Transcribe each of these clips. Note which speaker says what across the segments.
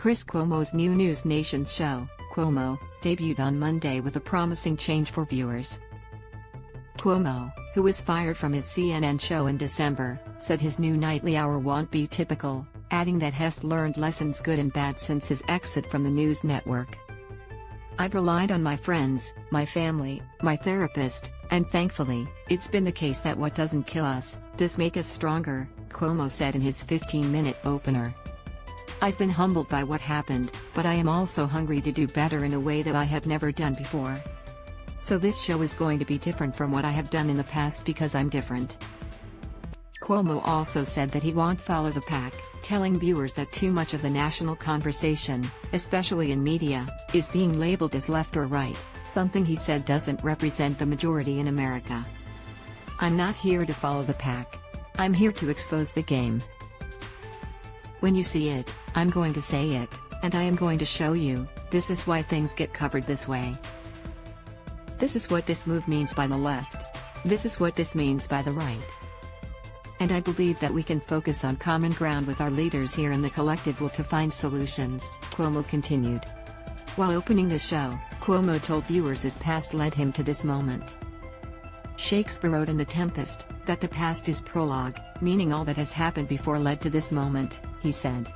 Speaker 1: Chris Cuomo's new NewsNation show, Cuomo, debuted on Monday with a promising change for viewers. Cuomo, who was fired from his CNN show in December, said his new nightly hour won't be typical, adding that he's learned lessons good and bad since his exit from the news network. "I've relied on my friends, my family, my therapist, and thankfully, it's been the case that what doesn't kill us, does make us stronger," Cuomo said in his 15-minute opener. "I've been humbled by what happened, but I am also hungry to do better in a way that I have never done before. So this show is going to be different from what I have done in the past because I'm different." Cuomo also said that he won't follow the pack, telling viewers that too much of the national conversation, especially in media, is being labeled as left or right, something he said doesn't represent the majority in America. "I'm not here to follow the pack. I'm here to expose the game. When you see it, I'm going to say it, and I am going to show you, this is why things get covered this way. This is what this move means by the left. This is what this means by the right. And I believe that we can focus on common ground with our leaders here in the collective will to find solutions," Cuomo continued. While opening the show, Cuomo told viewers his past led him to this moment. Shakespeare wrote in The Tempest, that the past is prologue, meaning all that has happened before led to this moment, he said.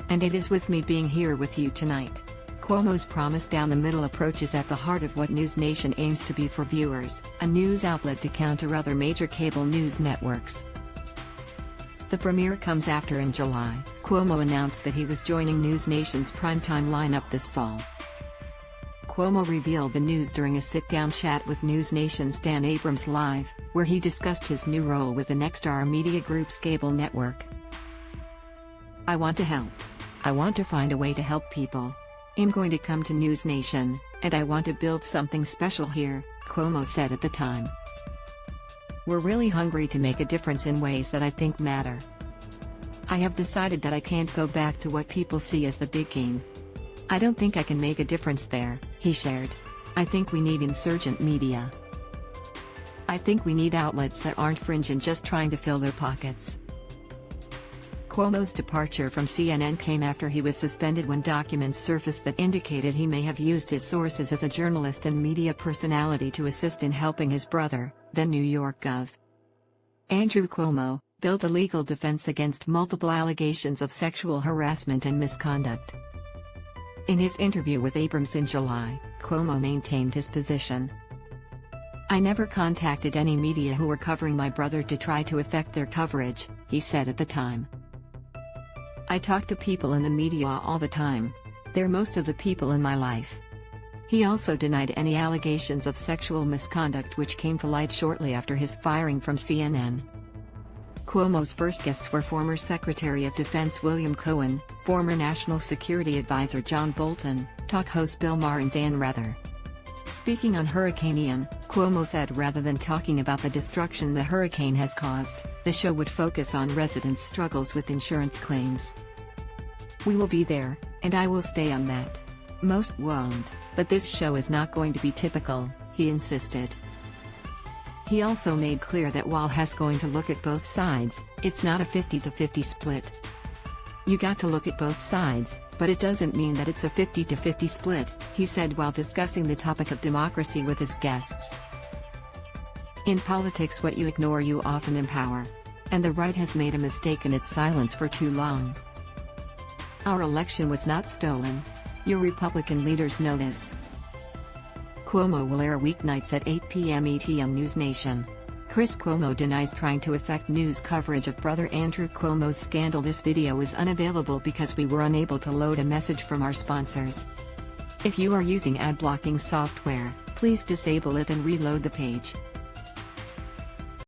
Speaker 1: "And it is with me being here with you tonight." Cuomo's promise down the middle approach is at the heart of what NewsNation aims to be for viewers, a news outlet to counter other major cable news networks. The premiere comes after in July, Cuomo announced that he was joining NewsNation's primetime lineup this fall. Cuomo revealed the news during a sit-down chat with NewsNation's Dan Abrams Live, where he discussed his new role with the Nexstar Media Group's cable network. "I want to help. I want to find a way to help people. I'm going to come to NewsNation, and I want to build something special here," Cuomo said at the time. "We're really hungry to make a difference in ways that I think matter. I have decided that I can't go back to what people see as the big game. I don't think I can make a difference there," he shared. "I think we need insurgent media. I think we need outlets that aren't fringe and just trying to fill their pockets." Cuomo's departure from CNN came after he was suspended when documents surfaced that indicated he may have used his sources as a journalist and media personality to assist in helping his brother, then New York Gov. Andrew Cuomo, built a legal defense against multiple allegations of sexual harassment and misconduct. In his interview with Abrams in July, Cuomo maintained his position. "I never contacted any media who were covering my brother to try to affect their coverage," he said at the time. "I talk to people in the media all the time. They're most of the people in my life." He also denied any allegations of sexual misconduct which came to light shortly after his firing from CNN. Cuomo's first guests were former Secretary of Defense William Cohen, former National Security Advisor John Bolton, talk host Bill Maher and Dan Rather. Speaking on Hurricane Ian, Cuomo said rather than talking about the destruction the hurricane has caused, the show would focus on residents' struggles with insurance claims. "We will be there, and I will stay on that. Most won't, but this show is not going to be typical," he insisted. He also made clear that while he's going to look at both sides, it's not a 50-50 split. "You got to look at both sides, but it doesn't mean that it's a 50-50 split," he said while discussing the topic of democracy with his guests. "In politics, what you ignore you often empower. And the right has made a mistake in its silence for too long. Our election was not stolen. Your Republican leaders know this." Cuomo will air weeknights at 8 p.m. ET on NewsNation. Chris Cuomo denies trying to affect news coverage of brother Andrew Cuomo's scandal. This video is unavailable because we were unable to load a message from our sponsors. If you are using ad blocking software, please disable it and reload the page.